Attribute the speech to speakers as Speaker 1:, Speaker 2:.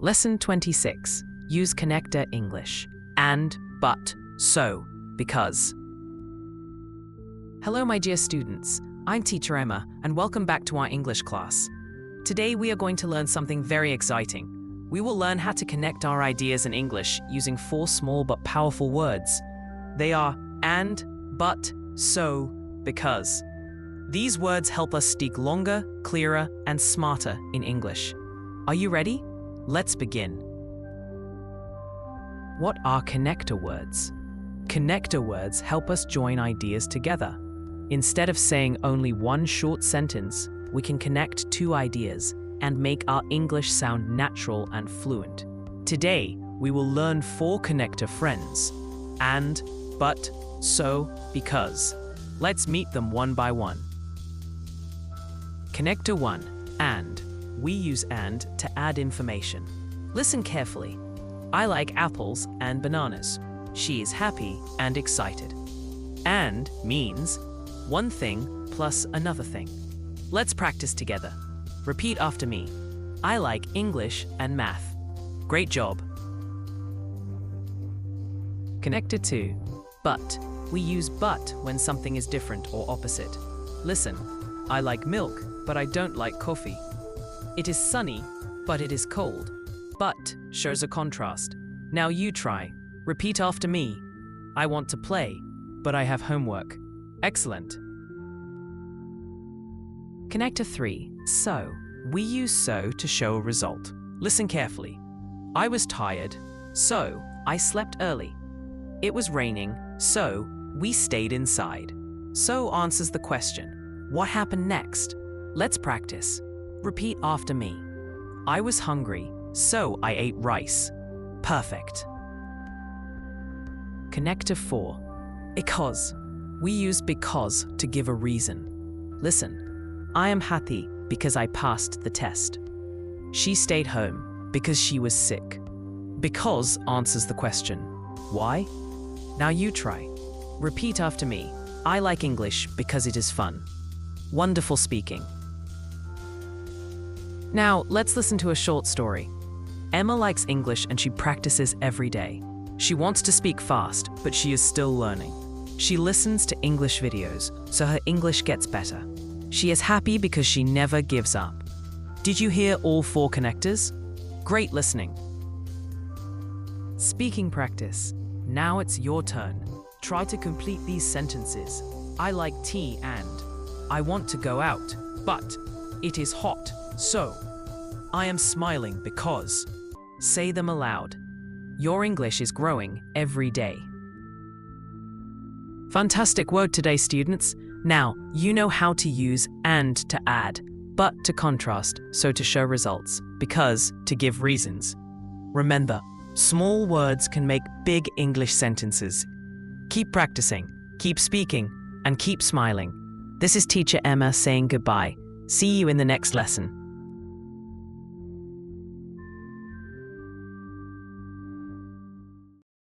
Speaker 1: Lesson 26. Use connector English. And, but, so, because. Hello, my dear students. I'm Teacher Emma, and welcome back to our English class. Today we are going to learn something very exciting. We will learn how to connect our ideas in English using 4 small but powerful words. They are and, but, so, because. These words help us speak longer, clearer, and smarter in English. Are you ready? Let's begin. What are connector words? Connector words help us join ideas together. Instead of saying only one short sentence, we can connect 2 ideas and make our English sound natural and fluent. Today, we will learn 4 connector friends: and, but, so, because. Let's meet them one by one. Connector 1, and. We use and to add information. Listen carefully. I like apples and bananas. She is happy and excited. And means one thing plus another thing. Let's practice together. Repeat after me. I like English and math. Great job. Connector 2, but. We use but when something is different or opposite. Listen. I like milk, but I don't like coffee. It is sunny, but it is cold. But shows a contrast. Now you try. Repeat after me. I want to play, but I have homework. Excellent. Connector 3, so. We use so to show a result. Listen carefully. I was tired, so I slept early. It was raining, so we stayed inside. So answers the question. What happened next? Let's practice. Repeat after me. I was hungry, so I ate rice. Perfect. Connector 4, because. We use because to give a reason. Listen. I am happy because I passed the test. She stayed home because she was sick. Because answers the question. Why? Now you try. Repeat after me. I like English because it is fun. Wonderful speaking. Now, let's listen to a short story. Emma likes English and she practices every day. She wants to speak fast, but she is still learning. She listens to English videos, so her English gets better. She is happy because she never gives up. Did you hear all 4 connectors? Great listening. Speaking practice. Now it's your turn. Try to complete these sentences. I like tea and. I want to go out, but it is hot, so. I am smiling because. Say them aloud. Your English is growing every day. Fantastic work today, students. Now, you know how to use and to add, but to contrast, so to show results, because to give reasons. Remember, small words can make big English sentences. Keep practicing, keep speaking, and keep smiling. This is Teacher Emma saying goodbye. See you in the next lesson.